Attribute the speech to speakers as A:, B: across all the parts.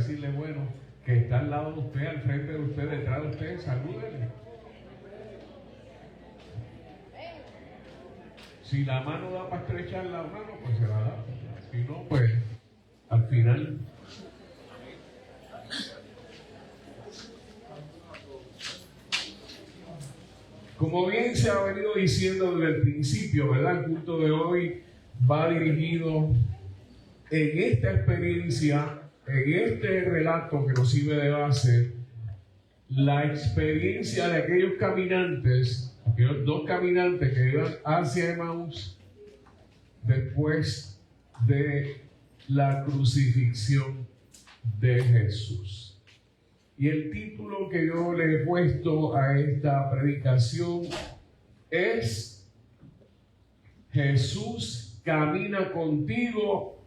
A: decirle, bueno, que está al lado de usted, al frente de usted, detrás de usted, salúdele. Si la mano da para estrechar la mano, pues se la da. Si no, pues al final. Como bien se ha venido diciendo desde el principio, ¿verdad? El culto de hoy va dirigido en esta experiencia, en este relato que nos sirve de base, la experiencia de aquellos caminantes, aquellos dos caminantes que iban hacia Emaús después de la crucifixión de Jesús. Y el título que yo le he puesto a esta predicación es: Jesús camina contigo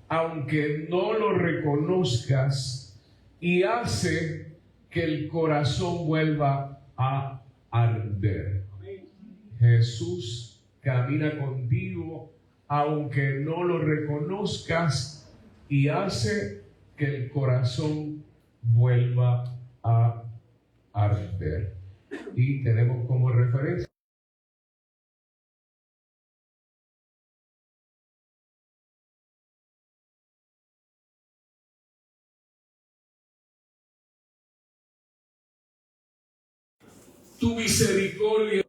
A: aunque no lo reconozcas, y hace que el corazón vuelva a arder. Jesús camina contigo aunque no lo reconozcas, y hace que el corazón vuelva a arder. Y tenemos como referencia tu misericordia,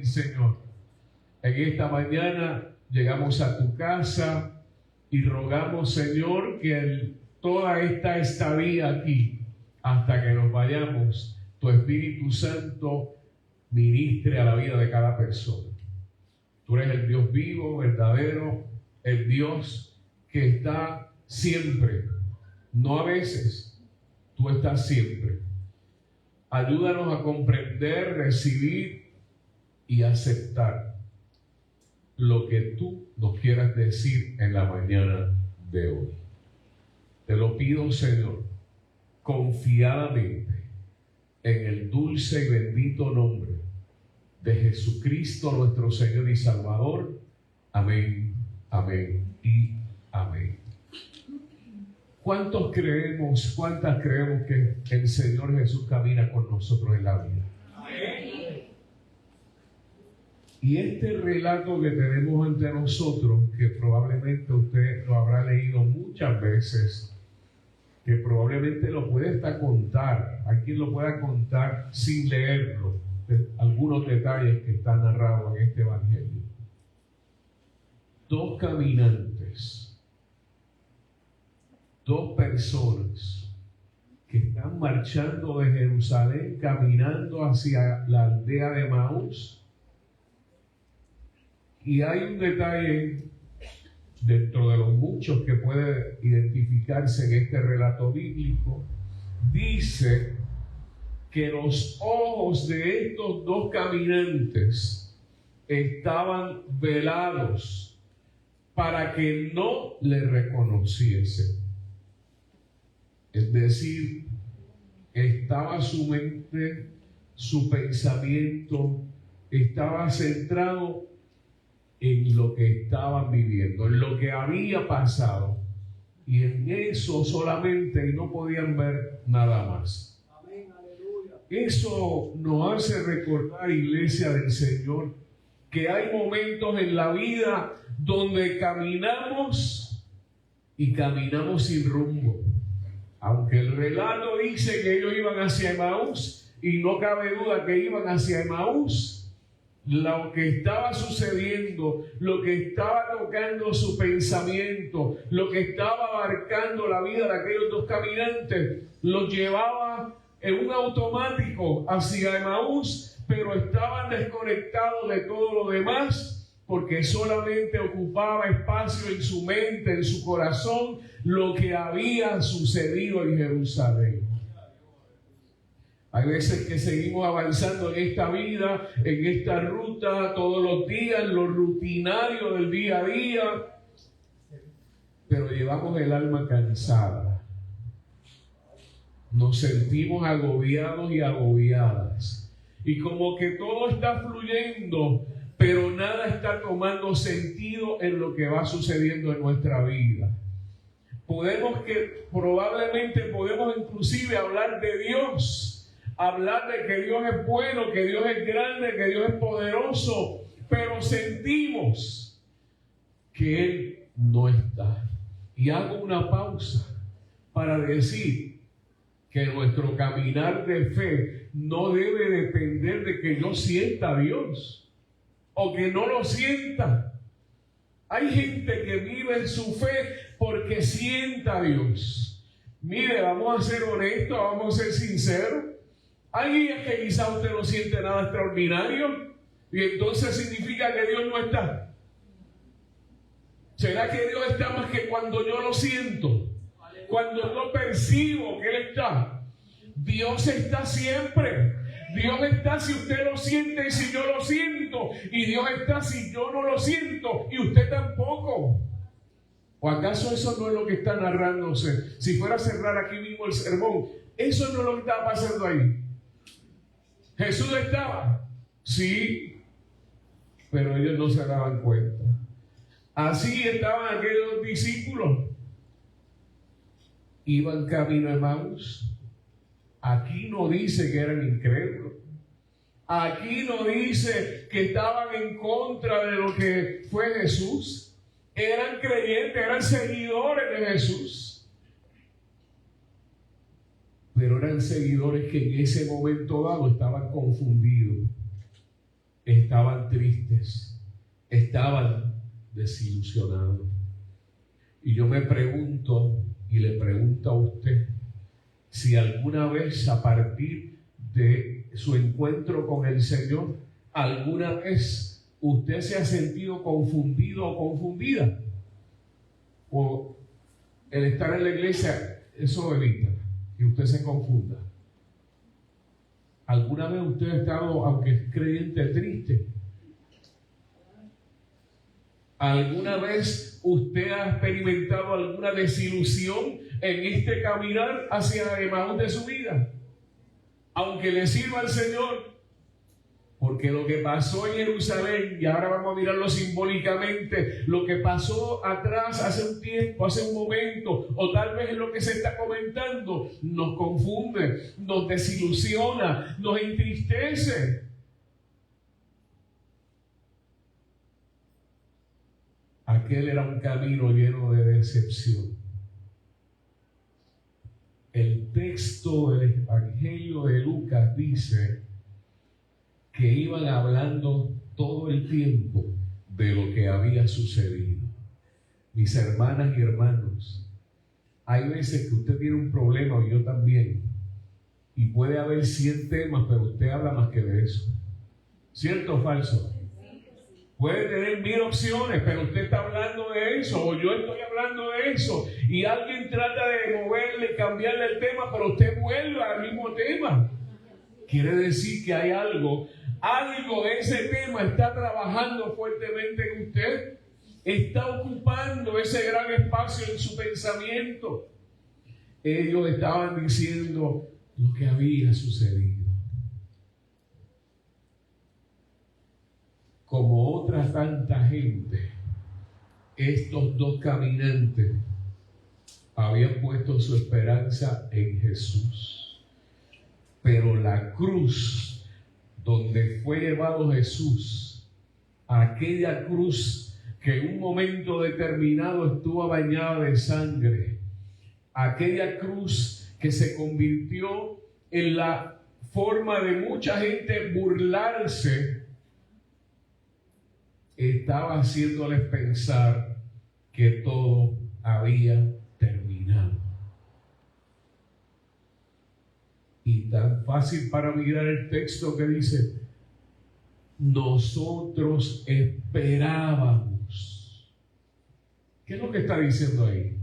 A: Señor. En esta mañana llegamos a tu casa y rogamos, Señor, que toda esta estadía aquí, hasta que nos vayamos, tu Espíritu Santo ministre a la vida de cada persona. Tú eres el Dios vivo, verdadero, el Dios que está siempre, no a veces, tú estás siempre. Ayúdanos a comprender, recibir y aceptar lo que tú nos quieras decir en la mañana de hoy. Te lo pido, Señor, confiadamente, en el dulce y bendito nombre de Jesucristo, nuestro Señor y Salvador. Amén, amén y amén. ¿Cuántas creemos que el Señor Jesús camina con nosotros en la vida? Amén. Y este relato que tenemos ante nosotros, que probablemente usted lo habrá leído muchas veces, que probablemente lo puede hasta contar, hay quien lo pueda contar sin leerlo, algunos detalles que están narrados en este evangelio. Dos caminantes, dos personas que están marchando de Jerusalén, caminando hacia la aldea de Emaús. Y hay un detalle dentro de los muchos que puede identificarse en este relato bíblico. Dice que los ojos de estos dos caminantes estaban velados para que no le reconociesen. Es decir, estaba su mente, su pensamiento, estaba centrado en lo que estaban viviendo, en lo que había pasado, y en eso solamente, y no podían ver nada más. Amén, aleluya. Eso nos hace recordar, iglesia del Señor, que hay momentos en la vida donde caminamos y caminamos sin rumbo. Aunque el relato dice que ellos iban hacia Emaús, y no cabe duda que iban hacia Emaús, lo que estaba sucediendo, lo que estaba tocando su pensamiento, lo que estaba abarcando la vida de aquellos dos caminantes, los llevaba en un automático hacia Emaús, pero estaban desconectados de todo lo demás, porque solamente ocupaba espacio en su mente, en su corazón, lo que había sucedido en Jerusalén. Hay veces que seguimos avanzando en esta vida, en esta ruta, todos los días, lo rutinario del día a día, pero llevamos el alma cansada. Nos sentimos agobiados y agobiadas. Y como que todo está fluyendo, pero nada está tomando sentido en lo que va sucediendo en nuestra vida. Probablemente podemos inclusive hablar de Dios, hablar de que Dios es bueno, que Dios es grande, que Dios es poderoso, pero sentimos que Él no está. Y hago una pausa para decir que nuestro caminar de fe no debe depender de que yo sienta a Dios o que no lo sienta. Hay gente que vive en su fe porque sienta a Dios. Mire, vamos a ser honestos, vamos a ser sinceros. Hay días que quizá usted no siente nada extraordinario y entonces significa que Dios no está. ¿Será que Dios está más que cuando yo lo siento? Cuando yo percibo que Él está. Dios está siempre. Dios está si usted lo siente y si yo lo siento. Y Dios está si yo no lo siento y usted tampoco. ¿O acaso eso no es lo que está narrándose? Si fuera a cerrar aquí mismo el sermón, eso no es lo que estaba pasando ahí. Jesús estaba, sí, pero ellos no se daban cuenta. Así estaban aquellos discípulos. Iban camino a Emaús. Aquí no dice que eran incrédulos. Aquí no dice que estaban en contra de lo que fue Jesús. Eran creyentes, eran seguidores de Jesús. Pero eran seguidores que en ese momento dado estaban confundidos, estaban tristes, estaban desilusionados. Y yo me pregunto, y le pregunto a usted, si alguna vez a partir de su encuentro con el Señor, alguna vez usted se ha sentido confundido o confundida, o el estar en la iglesia, eso evita que usted se confunda. ¿Alguna vez usted ha estado, aunque es creyente, triste? ¿Alguna vez usted ha experimentado alguna desilusión en este caminar hacia Emaús de su vida? Aunque le sirva al Señor. Porque lo que pasó en Jerusalén, y ahora vamos a mirarlo simbólicamente, lo que pasó atrás hace un tiempo, hace un momento, o tal vez es lo que se está comentando, nos confunde, nos desilusiona, nos entristece. Aquel era un camino lleno de decepción. El texto del Evangelio de Lucas dice que iban hablando todo el tiempo de lo que había sucedido. Mis hermanas y hermanos, hay veces que usted tiene un problema, y yo también, y puede haber 100 temas, pero usted habla más que de eso. ¿Cierto o falso? Puede tener 1000 opciones, pero usted está hablando de eso, o yo estoy hablando de eso, y alguien trata de moverle, cambiarle el tema, pero usted vuelve al mismo tema. Quiere decir que hay algo de ese tema está trabajando fuertemente en usted, está ocupando ese gran espacio en su pensamiento. Ellos estaban diciendo lo que había sucedido. Como otra tanta gente, estos dos caminantes habían puesto su esperanza en Jesús. Pero la cruz donde fue llevado Jesús, aquella cruz que en un momento determinado estuvo bañada de sangre, aquella cruz que se convirtió en la forma de mucha gente burlarse, estaba haciéndoles pensar que todo había terminado. Y tan fácil para mirar el texto que dice, nosotros esperábamos. ¿Qué es lo que está diciendo ahí?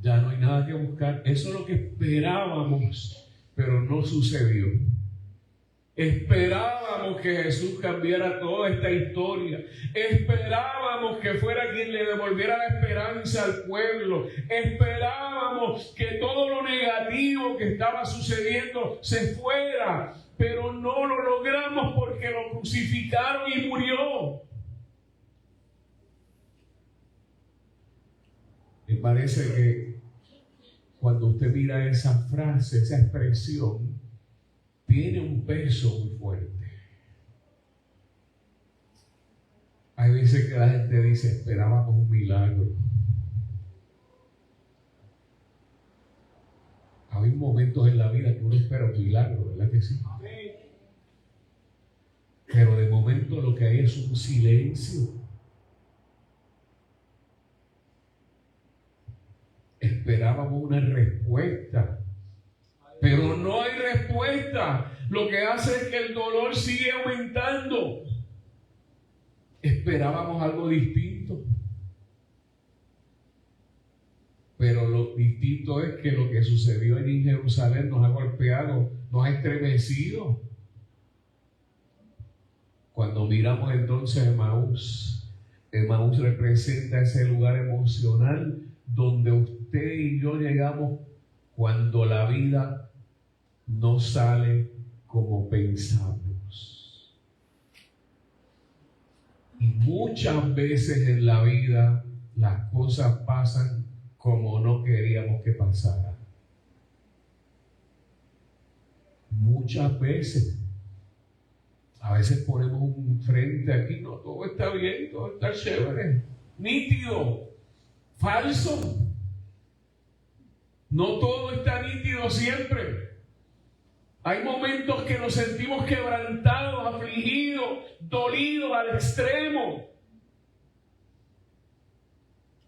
A: Ya no hay nada que buscar. Eso es lo que esperábamos, pero no sucedió. Esperábamos que Jesús cambiara toda esta historia. Esperábamos que fuera quien le devolviera la esperanza al pueblo. Esperábamos que todo lo negativo que estaba sucediendo se fuera. pero no lo logramos porque lo crucificaron y murió. Me parece que cuando usted mira esa frase, esa expresión, tiene un peso muy fuerte. Hay veces que la gente dice, esperábamos un milagro. Hay momentos en la vida que uno espera un milagro, ¿verdad que sí? Pero de momento lo que hay es un silencio. Esperábamos una respuesta, pero no hay respuesta. Lo que hace es que el dolor sigue aumentando. Esperábamos algo distinto, pero lo distinto es que lo que sucedió en Jerusalén nos ha golpeado, nos ha estremecido. Cuando miramos entonces a Emaús, Emaús representa ese lugar emocional donde usted y yo llegamos cuando la vida no sale como pensamos. Y muchas veces en la vida las cosas pasan como no queríamos que pasaran. Muchas veces. A veces ponemos un frente aquí, no, todo está bien, todo está chévere, nítido, falso. No todo está nítido siempre. Hay momentos que nos sentimos quebrantados, afligidos, dolidos al extremo.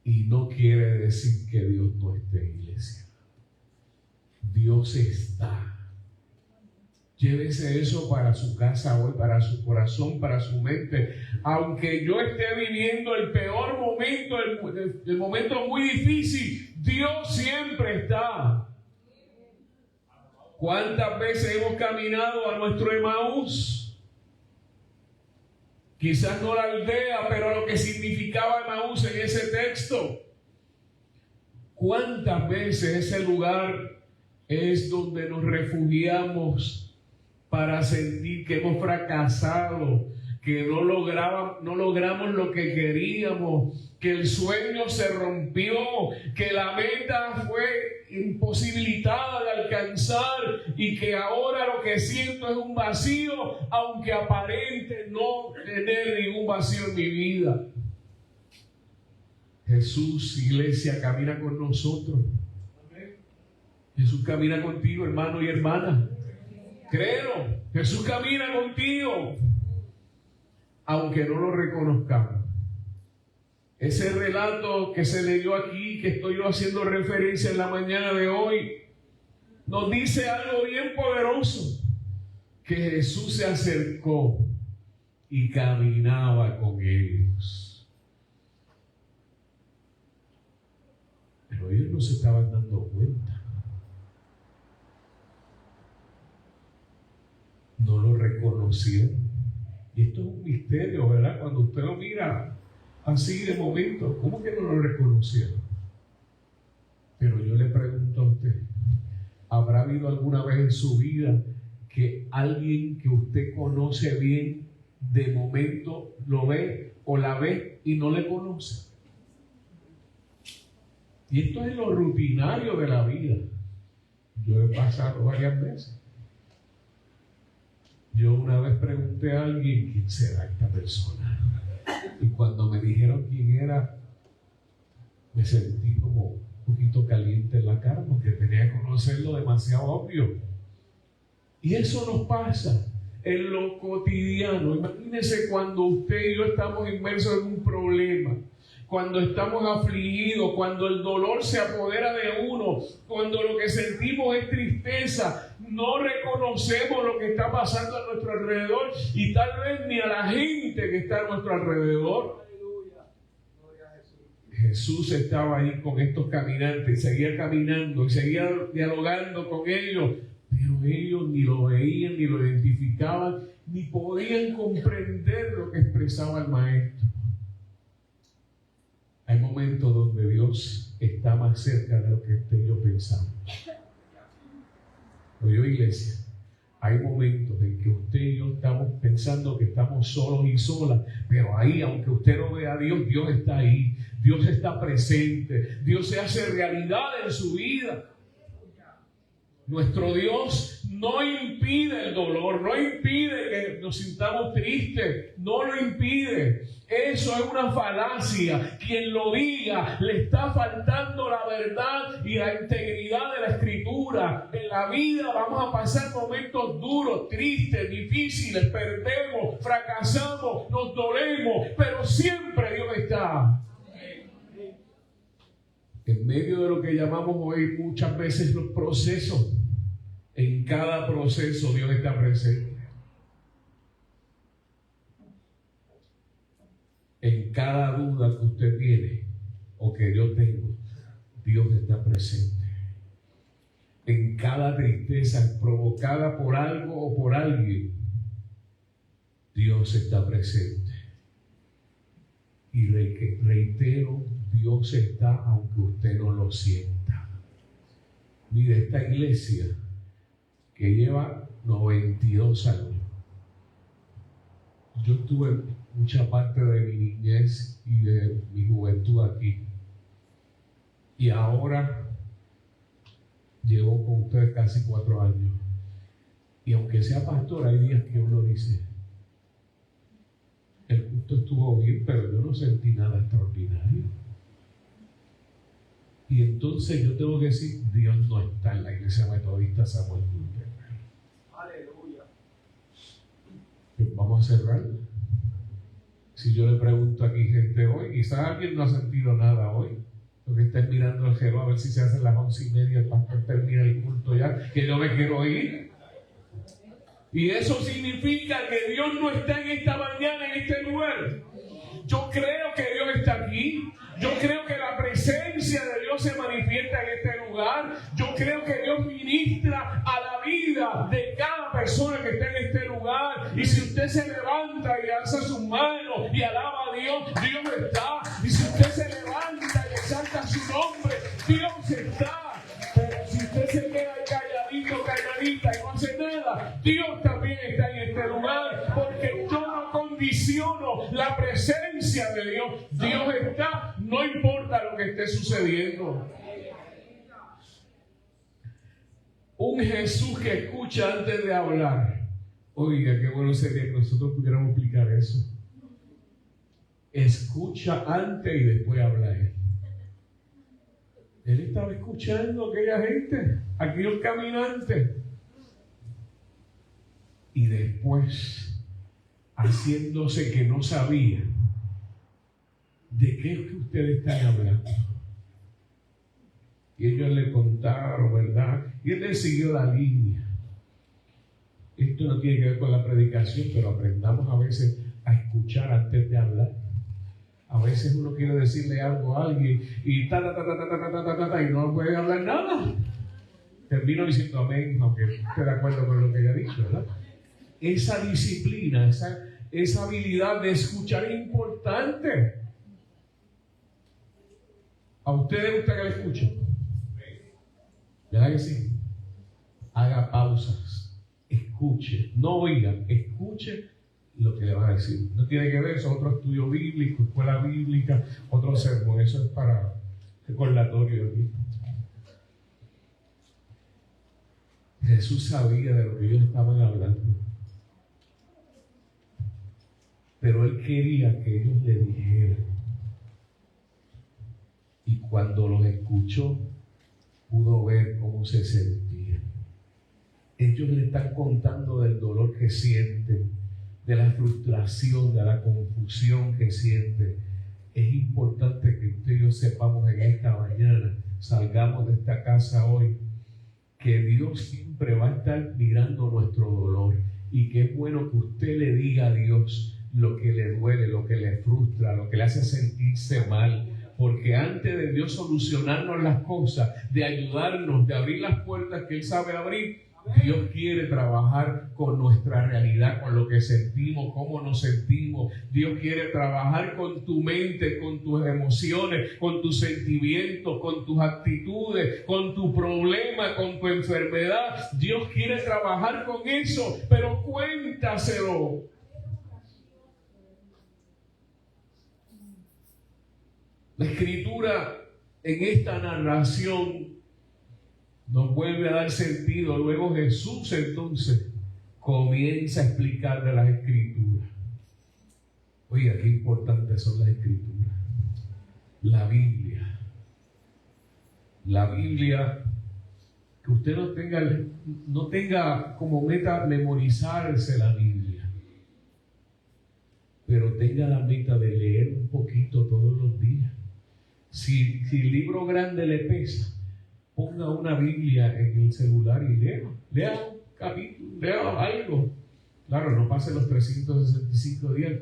A: Y no quiere decir que Dios no esté, iglesia. Dios está. Llévese eso para su casa hoy, para su corazón, para su mente. Aunque yo esté viviendo el peor momento, el momento muy difícil, Dios siempre está. ¿Cuántas veces hemos caminado a nuestro Emaús? Quizás no la aldea, pero lo que significaba Emaús en ese texto. ¿Cuántas veces ese lugar es donde nos refugiamos para sentir que hemos fracasado, que no logramos lo que queríamos, que el sueño se rompió, que la meta fue imposibilitada de alcanzar y que ahora lo que siento es un vacío, aunque aparente no tener ningún vacío en mi vida? Jesús, iglesia, camina con nosotros. Jesús camina contigo, hermano y hermana. Créelo, Jesús camina contigo, aunque no lo reconozcamos. Ese relato que se leyó aquí, que estoy yo haciendo referencia en la mañana de hoy, nos dice algo bien poderoso, que Jesús se acercó y caminaba con ellos. Pero ellos no se estaban dando cuenta. No lo reconocieron. Y esto es un misterio, ¿verdad? Cuando usted lo mira así de momento, ¿cómo que no lo reconocieron? Pero yo le pregunto a usted, ¿habrá habido alguna vez en su vida que alguien que usted conoce bien, de momento lo ve o la ve y no le conoce? Y esto es lo rutinario de la vida. Yo he pasado varias veces. Yo una vez pregunté a alguien, ¿quién será esta persona? Y cuando me dijeron quién era, me sentí como un poquito caliente en la cara, porque tenía que conocerlo demasiado obvio. Y eso nos pasa en lo cotidiano. Imagínense cuando usted y yo estamos inmersos en un problema, cuando estamos afligidos, cuando el dolor se apodera de uno, cuando lo que sentimos es tristeza, no reconocemos lo que está pasando a nuestro alrededor y tal vez ni a la gente que está a nuestro alrededor. Jesús estaba ahí con estos caminantes, seguía caminando y seguía dialogando con ellos, pero ellos ni lo veían, ni lo identificaban, ni podían comprender lo que expresaba el Maestro. Hay momentos donde Dios está más cerca de lo que usted y yo pensamos. Oye, iglesia, Hay momentos en que usted y yo estamos pensando que estamos solos y solas, pero ahí, aunque usted no vea a Dios, Dios está ahí, Dios está presente, Dios se hace realidad en su vida. Nuestro Dios no impide el dolor, no impide que nos sintamos tristes, no lo impide. Eso es una falacia. Quien lo diga le está faltando la verdad y la integridad de la Escritura. En la vida vamos a pasar momentos duros, tristes, difíciles, perdemos, fracasamos, nos dolemos, pero siempre Dios está. En medio de lo que llamamos hoy muchas veces los procesos, en cada proceso Dios está presente. En cada duda que usted tiene o que yo tengo, Dios está presente. En cada tristeza provocada por algo o por alguien, Dios está presente. Y reitero, Dios está aunque usted no lo sienta. Mire, esta iglesia que lleva 92 años. Yo tuve mucha parte de mi niñez y de mi juventud aquí. Y ahora llevo con ustedes casi 4 años. Y aunque sea pastor, hay días que uno dice, el culto estuvo bien, pero yo no sentí nada extraordinario. Y entonces yo tengo que decir, Dios no está en la iglesia metodista Samuel Gutiérrez. Aleluya. Pues vamos a cerrar. Si yo le pregunto aquí gente hoy, quizás alguien no ha sentido nada hoy, porque está mirando el reloj a ver si se hacen las 11:30, el pastor termina el culto ya, que yo me quiero ir. Y eso significa que Dios no está en esta mañana, en este lugar. Yo creo que Dios está aquí. Yo creo que la presencia de Dios se manifiesta en este lugar. Yo creo que Dios ministra a la vida de cada persona que está en este lugar. Y si usted se levanta y alza sus manos y alaba a Dios, Dios está. Y si usted se levanta y exalta su nombre, Dios está. Pero si usted se queda calladito, calladita y no hace nada, Dios también está en este lugar, porque yo no condiciono la presencia de Dios. Dios está, no importa lo que esté sucediendo. Un Jesús que escucha antes de hablar. Oiga, qué bueno sería que nosotros pudiéramos aplicar eso. Escucha antes y después habla Él. Él estaba escuchando a aquella gente, a aquellos caminantes. Y después, haciéndose que no sabía de qué es que ustedes están hablando. Y ellos le contaron, ¿verdad? Y él le siguió la línea. Esto no tiene que ver con la predicación, pero aprendamos a veces a escuchar antes de hablar. A veces uno quiere decirle algo a alguien y y no puede hablar nada. Termino diciendo amén, aunque esté de acuerdo con lo que ella ha dicho, ¿verdad? Esa disciplina, esa habilidad de escuchar es importante. ¿A usted le gusta que le escuchen? ¿Verdad que sí? Haga pausas, escuche, no oiga, escuche lo que le va a decir. No tiene que ver, eso es otro estudio bíblico, escuela bíblica, otro sermón. Eso es para recordatorio aquí. Jesús sabía de lo que ellos estaban hablando, pero Él quería que ellos le dijeran. Y cuando los escuchó, pudo ver cómo se sentían. Ellos le están contando del dolor que sienten, de la frustración, de la confusión que siente. Es importante que usted y yo sepamos en esta mañana, salgamos de esta casa hoy, que Dios siempre va a estar mirando nuestro dolor, y que es bueno que usted le diga a Dios lo que le duele, lo que le frustra, lo que le hace sentirse mal, porque antes de Dios solucionarnos las cosas, de ayudarnos, de abrir las puertas que Él sabe abrir, Dios quiere trabajar con nuestra realidad, con lo que sentimos, cómo nos sentimos. Dios quiere trabajar con tu mente, con tus emociones, con tus sentimientos, con tus actitudes, con tu problema, con tu enfermedad. Dios quiere trabajar con eso, pero cuéntaselo. La Escritura en esta narración nos vuelve a dar sentido. Luego Jesús entonces comienza a explicarle las Escrituras. Oiga, qué importantes son las Escrituras. La Biblia. La Biblia, que usted no tenga como meta memorizarse la Biblia, pero tenga la meta de leer un poquito todos los días. Si el libro grande le pesa, ponga una Biblia en el celular y lea un capítulo, lea algo. Claro, no pase los 365 días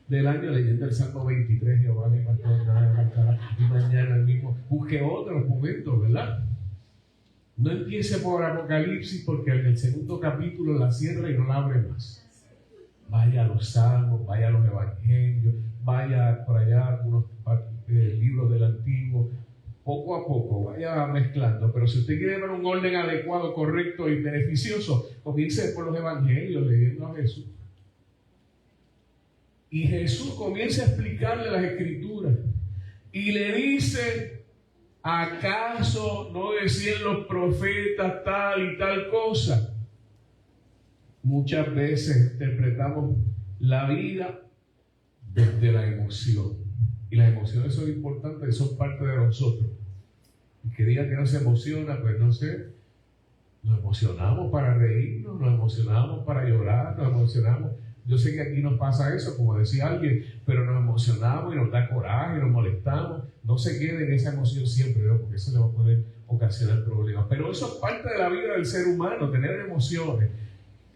A: del año leyendo el Salmo 23, Jehová mi pastor, nada me faltará, y mañana el mismo. Busque otros momentos, ¿verdad? No empiece por Apocalipsis, porque en el segundo capítulo la cierra y no la abre más. Vaya a los Salmos, vaya a los Evangelios, vaya por allá a algunos libros del Antiguo. Poco a poco, vaya mezclando. Pero si usted quiere ver un orden adecuado, correcto y beneficioso, comience por los Evangelios, leyendo a Jesús. Y Jesús comienza a explicarle las Escrituras. Y le dice, ¿acaso no decían los profetas tal y tal cosa? Muchas veces interpretamos la vida desde la emoción. Y las emociones son importantes y son parte de nosotros. Y que diga que no se emociona, pues no sé. Nos emocionamos para reírnos, nos emocionamos para llorar, nos emocionamos. Yo sé que aquí nos pasa eso, como decía alguien, pero nos emocionamos y nos da coraje, nos molestamos. No se quede en esa emoción siempre, ¿no? Porque eso le va a poder ocasionar problemas. Pero eso es parte de la vida del ser humano, tener emociones.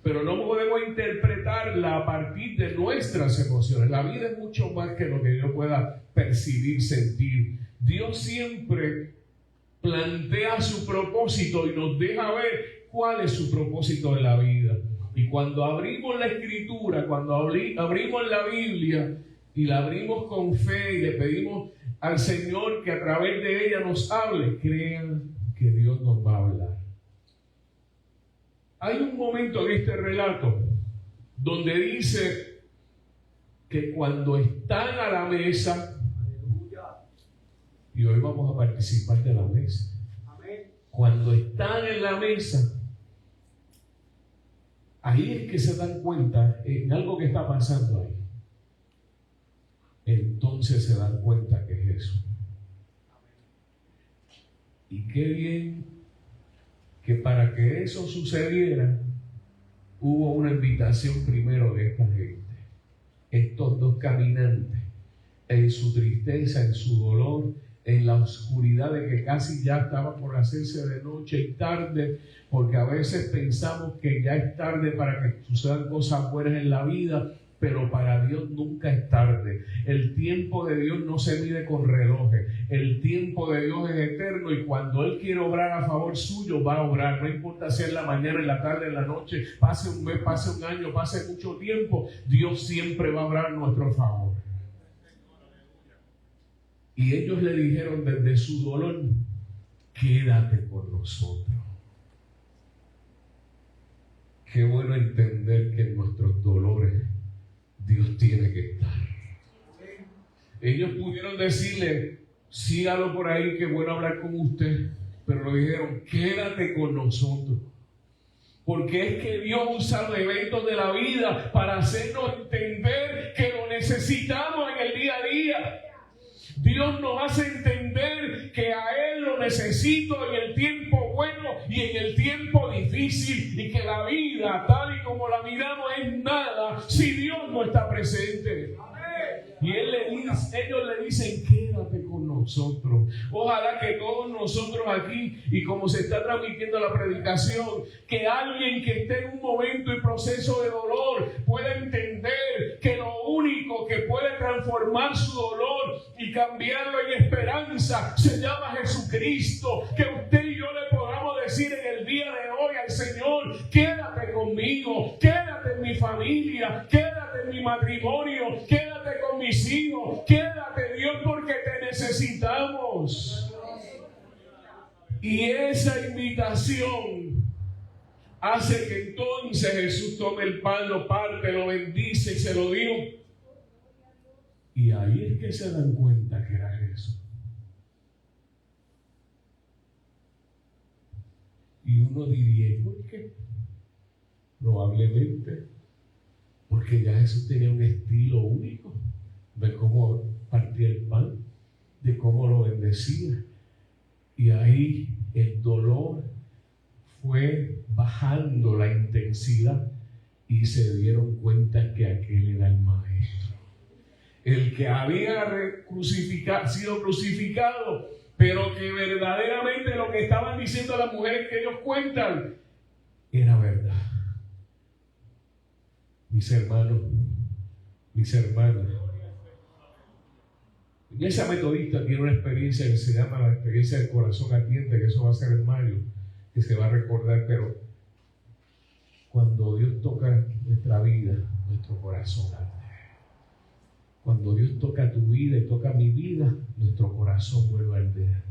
A: Pero no podemos interpretarla a partir de nuestras emociones. La vida es mucho más que lo que yo pueda percibir, sentir. Dios siempre plantea su propósito y nos deja ver cuál es su propósito en la vida. Y cuando abrimos la Escritura, cuando abrimos la Biblia y la abrimos con fe y le pedimos al Señor que a través de ella nos hable, crean que Dios nos va a hablar. Hay un momento en este relato donde dice que cuando están a la mesa, y hoy vamos a participar de la mesa, cuando están en la mesa, ahí es que se dan cuenta en algo que está pasando ahí. Entonces se dan cuenta que es Jesús. Y qué bien que para que eso sucediera, hubo una invitación primero de esta gente. Estos dos caminantes, en su tristeza, en su dolor, en la oscuridad de que casi ya estaba por hacerse de noche y tarde, porque a veces pensamos que ya es tarde para que sucedan cosas buenas en la vida, pero para Dios nunca es tarde. El tiempo de Dios no se mide con relojes. El tiempo de Dios es eterno y cuando Él quiere obrar a favor suyo, va a obrar. No importa si es en la mañana, en la tarde, en la noche, pase un mes, pase un año, pase mucho tiempo, Dios siempre va a obrar a nuestro favor. Y ellos le dijeron desde su dolor, quédate con nosotros. Qué bueno entender que en nuestros dolores Dios tiene que estar. Ellos pudieron decirle, sígalo por ahí, que bueno hablar con usted, pero le dijeron, quédate con nosotros. Porque es que Dios usa los eventos de la vida para hacernos entender que lo necesitamos en el día a día. Dios nos hace entender que a Él lo necesito en el tiempo bueno y en el tiempo difícil, y que la vida tal y como la miramos es nada si Dios no está presente. Y ellos le dicen, quédate con nosotros. Ojalá que todos nosotros aquí, y como se está transmitiendo la predicación, que alguien que esté en un momento y proceso de dolor pueda entender que lo único que puede transformar su dolor y cambiarlo en esperanza se llama Jesucristo. Que usted y yo le podamos decir en el día de hoy al Señor, conmigo, quédate en mi familia, quédate en mi matrimonio, quédate con mis hijos, quédate, Dios, porque te necesitamos. Y esa invitación hace que entonces Jesús tome el pan, lo parte, lo bendice y se lo dio. Y ahí es que se dan cuenta que era Jesús. Y uno diría, ¿por qué? Probablemente porque ya Jesús tenía un estilo único de cómo partía el pan, de cómo lo bendecía. Y ahí el dolor fue bajando la intensidad y se dieron cuenta que aquel era el maestro, el que había sido crucificado, pero que verdaderamente lo que estaban diciendo las mujeres que ellos cuentan era verdad. Mis hermanos, mis hermanas, Iglesia Metodista tiene una experiencia que se llama la experiencia del corazón ardiente, que eso va a ser en mayo, que se va a recordar, pero cuando Dios toca nuestra vida, nuestro corazón arde. Cuando Dios toca tu vida y toca mi vida, nuestro corazón vuelve a arder.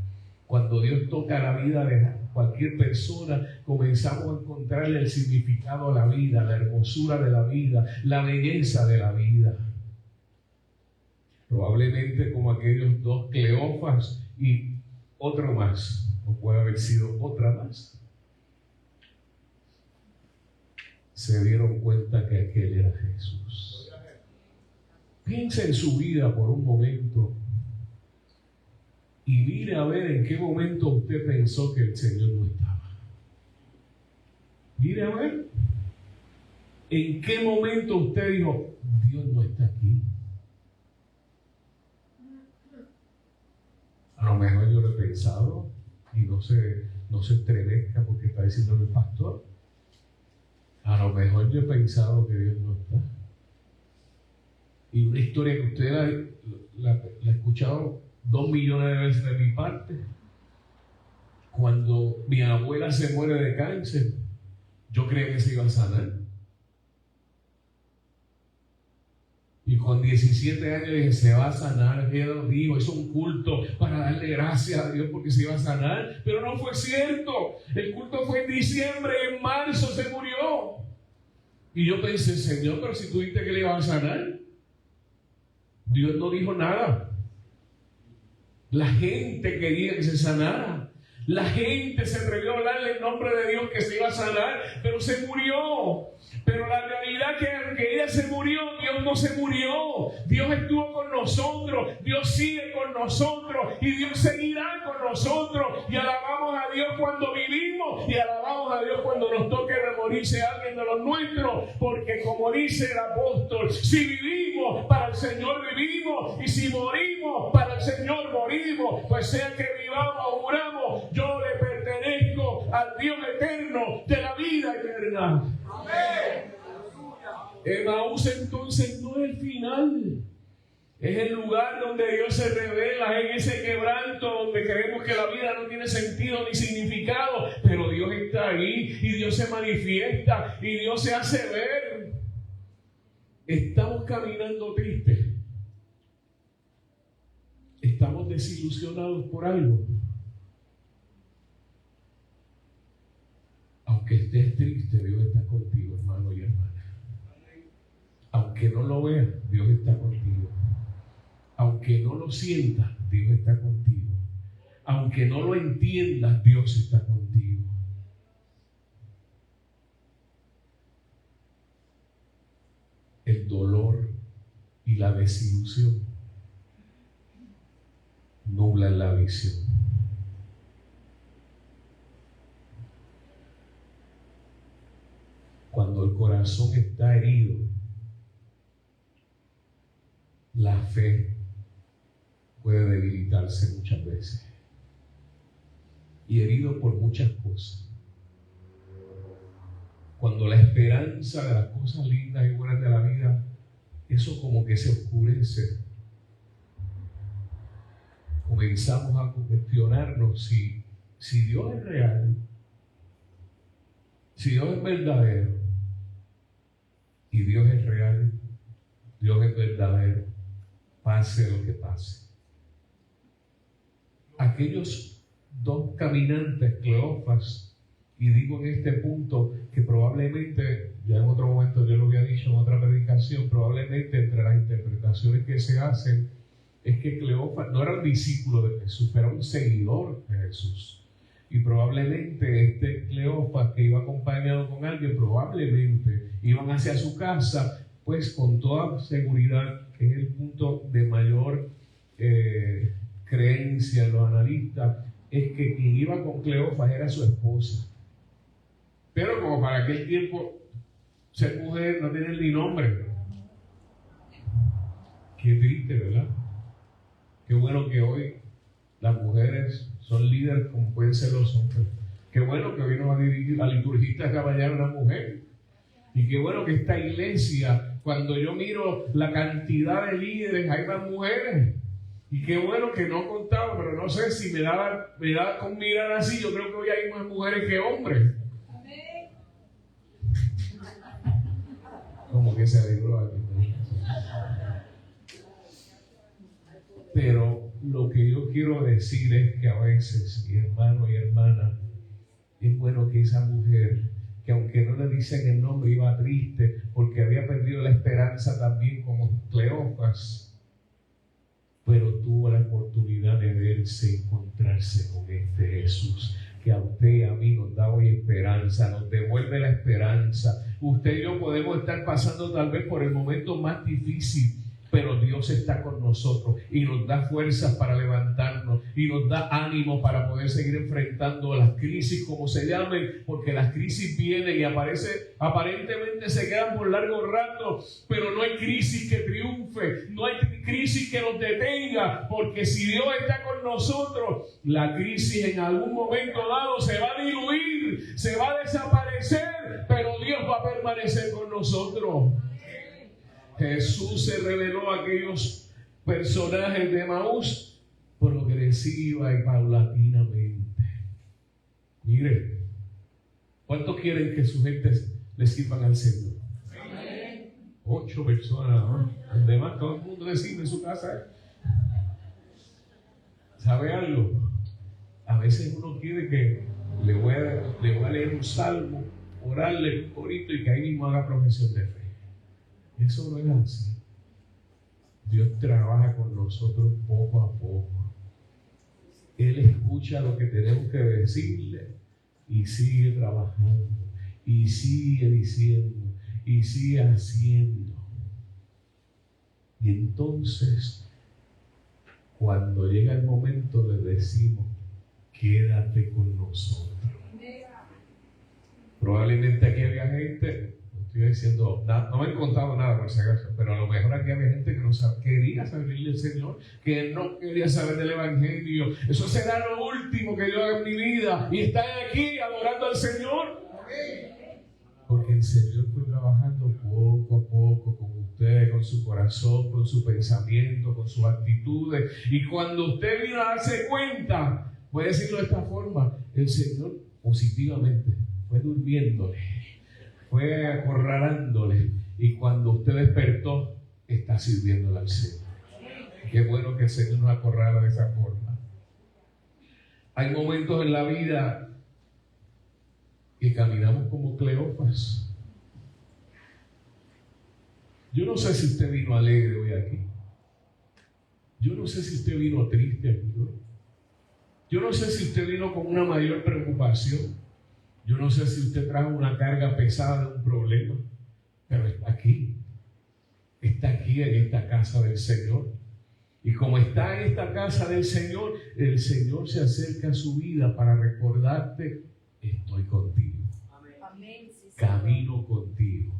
A: Cuando Dios toca la vida de cualquier persona, comenzamos a encontrarle el significado a la vida, la hermosura de la vida, la belleza de la vida. Probablemente como aquellos dos Cleofas y otro más, o puede haber sido otra más, se dieron cuenta que aquel era Jesús. Piensa en su vida por un momento y mire a ver en qué momento usted pensó que el Señor no estaba. Mire a ver en qué momento usted dijo, Dios no está aquí. A lo mejor yo lo he pensado y no se estremezca porque está diciendo el pastor. A lo mejor yo he pensado que Dios no está. Y una historia que usted la ha escuchado 2 millones de veces de mi parte. Cuando mi abuela se muere de cáncer, yo creía que se iba a sanar. Y con 17 años dije, se va a sanar. Ella lo dijo, hizo un culto para darle gracias a Dios porque se iba a sanar. Pero no fue cierto. El culto fue en diciembre y en marzo se murió. Y yo pensé, Señor, pero si tú dijiste que le iba a sanar. Dios no dijo nada. La gente quería que se sanara. La gente se atrevió a hablarle en nombre de Dios que se iba a sanar, pero se murió. Pero la realidad que aunque ella se murió, Dios no se murió. Dios estuvo con nosotros, Dios sigue con nosotros y Dios seguirá con nosotros. Y alabamos a Dios cuando vivimos y alabamos a Dios cuando nos toque morirse alguien de los nuestros. Porque como dice el apóstol, si vivimos, para el Señor vivimos, y si morimos, para el Señor morimos. Pues sea que vivamos o muramos, yo le pertenezco al Dios eterno de la vida eterna. Amén. Emaús entonces no es el final, es el lugar donde Dios se revela, en ese quebranto donde creemos que la vida no tiene sentido ni significado, pero Dios está ahí y Dios se manifiesta y Dios se hace ver. Estamos caminando tristes, estamos desilusionados por algo. Aunque estés triste, Dios está contigo, hermano y hermana. Aunque no lo veas, Dios está contigo. Aunque no lo sientas, Dios está contigo. Aunque no lo entiendas, Dios está contigo. El dolor y la desilusión nublan la visión. Cuando el corazón está herido, la fe puede debilitarse muchas veces. Y herido por muchas cosas. Cuando la esperanza de las cosas lindas y buenas de la vida, eso como que se oscurece. Comenzamos a cuestionarnos si Dios es real, si Dios es verdadero, Y Dios es real, Dios es verdadero, pase lo que pase. Aquellos dos caminantes, Cleofas, y digo en este punto que probablemente, ya en otro momento yo lo había dicho en otra predicación, probablemente entre las interpretaciones que se hacen es que Cleofas no era un discípulo de Jesús, era un seguidor de Jesús. Y probablemente este Cleofas que iba acompañado con alguien, probablemente iban hacia su casa, pues con toda seguridad, que es el punto de mayor creencia en los analistas, es que quien iba con Cleofas era su esposa. Pero como para aquel tiempo ser mujer no tiene ni nombre. Qué triste, ¿verdad? Qué bueno que hoy las mujeres son líderes como pueden ser los hombres. Qué bueno que vino a dirigir la liturgista caballero una mujer. Y qué bueno que esta iglesia, cuando yo miro la cantidad de líderes, hay más mujeres. Y qué bueno que no contaba, pero no sé si me da con mirar así, yo creo que hoy hay más mujeres que hombres. Como que se alegró aquí. Pero lo que yo quiero decir es que a veces, mi hermano y hermana, es bueno que esa mujer, que aunque no le dicen el nombre, iba triste porque había perdido la esperanza también como Cleofas, pero tuvo la oportunidad de verse, encontrarse con este Jesús, que a usted y a mí nos da hoy esperanza, nos devuelve la esperanza. Usted y yo podemos estar pasando tal vez por el momento más difícil, pero Dios está con nosotros y nos da fuerzas para levantarnos y nos da ánimo para poder seguir enfrentando las crisis, como se llamen, porque las crisis vienen y aparentemente se quedan por largo rato, pero no hay crisis que triunfe, no hay crisis que nos detenga, porque si Dios está con nosotros, la crisis en algún momento dado se va a diluir, se va a desaparecer, pero Dios va a permanecer con nosotros. Jesús se reveló a aquellos personajes de Emaús progresiva y paulatinamente. Mire, ¿cuántos quieren que sus gentes le sirvan al Señor? 8 personas, ¿no? Además, todo el mundo recibe en su casa. ¿Sabe algo? A veces uno quiere que le voy a leer un salmo, orarle un corito y que ahí mismo haga profesión de fe. Eso no es así. Dios trabaja con nosotros poco a poco. Él escucha lo que tenemos que decirle y sigue trabajando y sigue diciendo y sigue haciendo. Y entonces, cuando llega el momento, le decimos: quédate con nosotros. Probablemente aquí había gente, estoy diciendo, no me he contado nada por si acaso, pero a lo mejor aquí había gente que no quería saber del Señor, que no quería saber del Evangelio. Eso será lo último que yo haga en mi vida, y están aquí adorando al Señor. Porque el Señor fue trabajando poco a poco con usted, con su corazón, con su pensamiento, con sus actitudes. Y cuando usted vino a darse cuenta, voy a decirlo de esta forma, el Señor positivamente fue durmiéndole, fue acorralándole, y cuando usted despertó, está sirviéndole al Señor. Qué bueno que el Señor nos acorrala de esa forma. Hay momentos en la vida que caminamos como Cleofas. Yo no sé si usted vino alegre hoy aquí. Yo no sé si usted vino triste aquí, ¿no? Yo no sé si usted vino con una mayor preocupación. Yo no sé si usted trajo una carga pesada de un problema, pero está aquí en esta casa del Señor. Y como está en esta casa del Señor, el Señor se acerca a su vida para recordarte: estoy contigo. Amén. Camino contigo.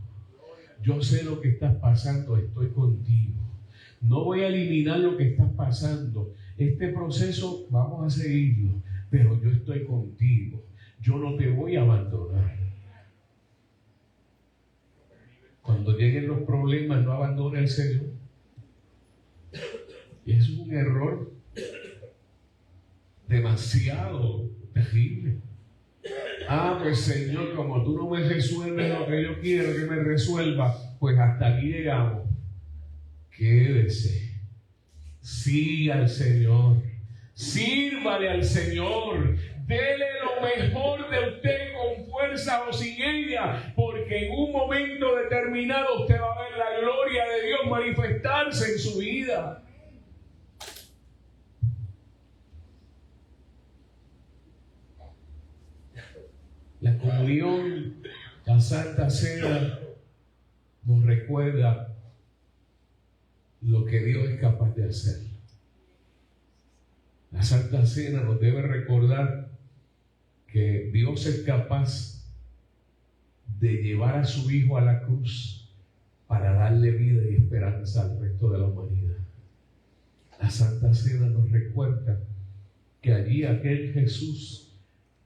A: Yo sé lo que estás pasando, estoy contigo. No voy a eliminar lo que estás pasando. Este proceso vamos a seguirlo, pero yo estoy contigo. Yo no te voy a abandonar. Cuando lleguen los problemas, no abandone al Señor. Y es un error demasiado terrible. Pues Señor, como tú no me resuelves lo que yo quiero que me resuelva, pues hasta aquí llegamos. Quédese. Siga al Señor. Sírvale al Señor. Dele lo mejor de usted con fuerza o sin ella, porque en un momento determinado usted va a ver la gloria de Dios manifestarse en su vida. La comunión, la Santa Cena, nos recuerda lo que Dios es capaz de hacer. La Santa Cena nos debe recordar que Dios es capaz de llevar a su Hijo a la cruz para darle vida y esperanza al resto de la humanidad. La Santa Cena nos recuerda que allí aquel Jesús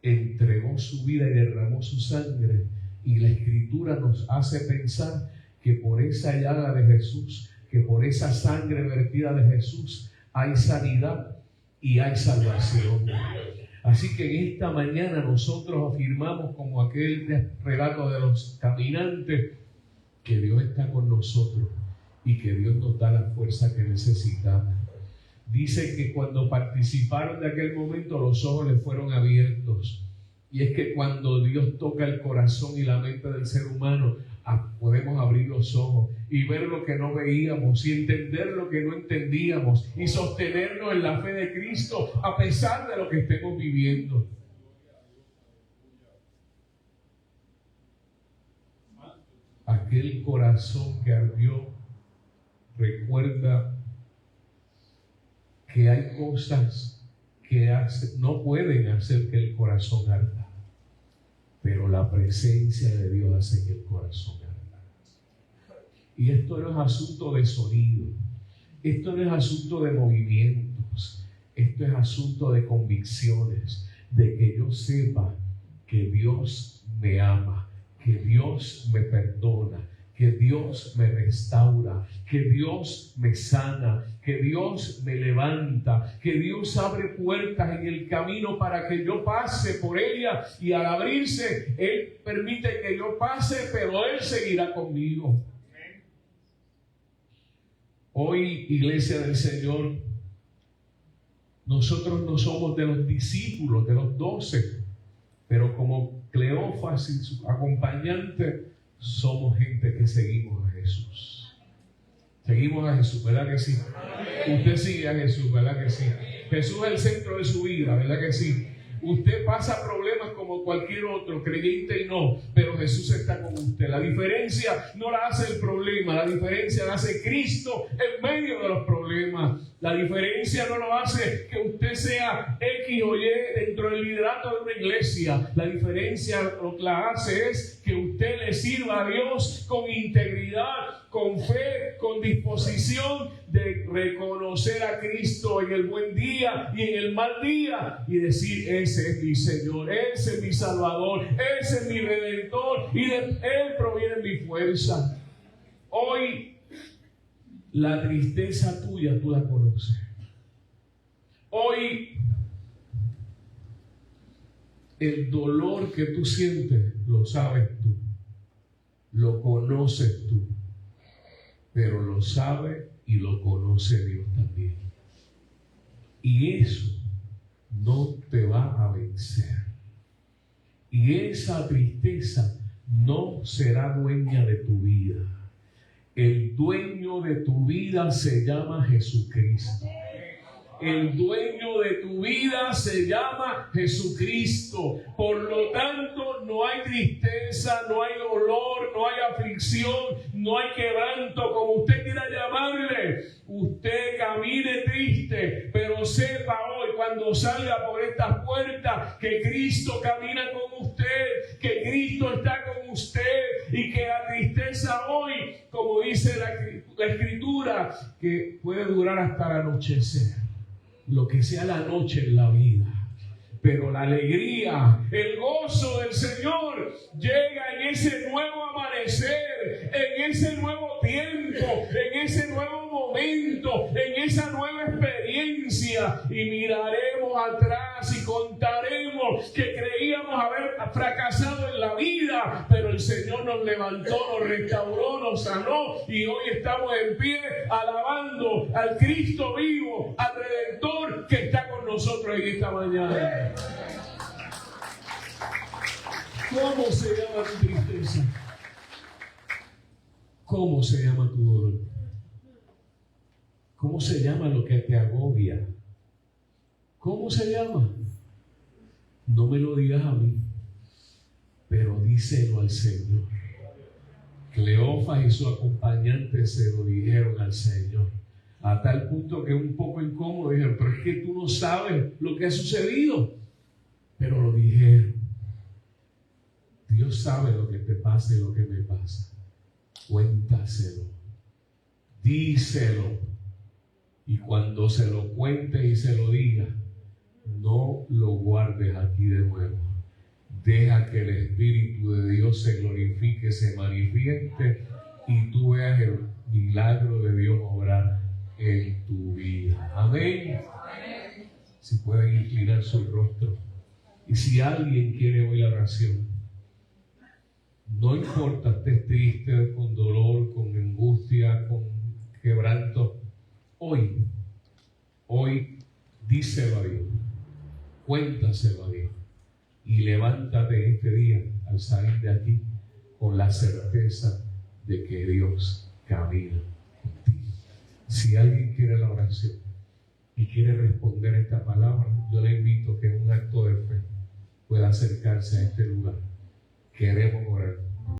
A: entregó su vida y derramó su sangre, y la Escritura nos hace pensar que por esa llaga de Jesús, que por esa sangre vertida de Jesús hay sanidad y hay salvación. Así que en esta mañana nosotros afirmamos, como aquel relato de los caminantes, que Dios está con nosotros y que Dios nos da la fuerza que necesitamos. Dice que cuando participaron de aquel momento los ojos les fueron abiertos. Y es que cuando Dios toca el corazón y la mente del ser humano, podemos abrir los ojos y ver lo que no veíamos y entender lo que no entendíamos y sostenernos en la fe de Cristo a pesar de lo que estemos viviendo. Aquel corazón que ardió recuerda que hay cosas que no pueden hacer que el corazón arda, pero la presencia de Dios hace que el corazón arda. Y esto no es asunto de sonido, esto no es asunto de movimientos, esto es asunto de convicciones, de que yo sepa que Dios me ama, que Dios me perdona, que Dios me restaura, que Dios me sana, que Dios me levanta, que Dios abre puertas en el camino para que yo pase por ella, y al abrirse, Él permite que yo pase, pero Él seguirá conmigo. Hoy, Iglesia del Señor, nosotros no somos de los discípulos, de los 12, pero como Cleofas y su acompañante, somos gente que seguimos a Jesús. Seguimos a Jesús, ¿verdad que sí? Usted sigue a Jesús, ¿verdad que sí? Jesús es el centro de su vida, ¿verdad que sí? Usted pasa problemas como cualquier otro, creyente y no, pero Jesús está con usted. La diferencia no la hace el problema, la diferencia la hace Cristo en medio de los problemas. La diferencia no lo hace que usted sea X o Y dentro del liderato de una iglesia. La diferencia lo que la hace es que usted le sirva a Dios con integridad, con fe, con disposición de reconocer a Cristo en el buen día y en el mal día y decir: ese es mi Señor, ese es mi Salvador, ese es mi Redentor, y de Él proviene mi fuerza. Hoy la tristeza tuya tú la conoces. Hoy el dolor que tú sientes lo sabes tú, lo conoces tú, pero lo sabe y lo conoce Dios también. Y eso no te va a vencer. Y esa tristeza no será dueña de tu vida. El dueño de tu vida se llama Jesucristo. El dueño de tu vida se llama Jesucristo. Por lo tanto, no hay tristeza, no hay dolor, no hay aflicción, no hay quebranto, como usted quiera llamarle. Usted camine triste, pero sepa hoy, cuando salga por estas puertas, que Cristo camina con usted, que Cristo está con usted, y que la tristeza hoy, como dice la Escritura, que puede durar hasta el anochecer. Lo que sea la noche en la vida, pero la alegría, el gozo del Señor llega en ese nuevo amanecer, en ese nuevo tiempo, en ese nuevo momento, en esa nueva experiencia, y miraremos atrás y contaremos nosotros que creíamos haber fracasado en la vida, pero el Señor nos levantó, nos restauró, nos sanó y hoy estamos en pie alabando al Cristo vivo, al Redentor que está con nosotros en esta mañana. ¿Cómo se llama tu tristeza? ¿Cómo se llama tu dolor? ¿Cómo se llama lo que te agobia? ¿Cómo se llama? No me lo digas a mí, pero díselo al Señor. Cleofas y su acompañante se lo dijeron al Señor, a tal punto que un poco incómodo dijeron, pero es que tú no sabes lo que ha sucedido. Pero lo dijeron. Dios sabe lo que te pasa y lo que me pasa. Cuéntaselo, díselo, y cuando se lo cuente y se lo diga, no lo guardes aquí de nuevo. Deja que el Espíritu de Dios se glorifique, se manifieste y tú veas el milagro de Dios obrar en tu vida. Amén. Si pueden inclinar su rostro. Y si alguien quiere hoy la oración, no importa, estés triste, con dolor, con angustia, con quebranto, hoy, díselo a Dios, cuéntaselo a Dios y levántate este día al salir de aquí con la certeza de que Dios camina contigo. Si alguien quiere la oración y quiere responder esta palabra, yo le invito a que en un acto de fe pueda acercarse a este lugar. Queremos orar.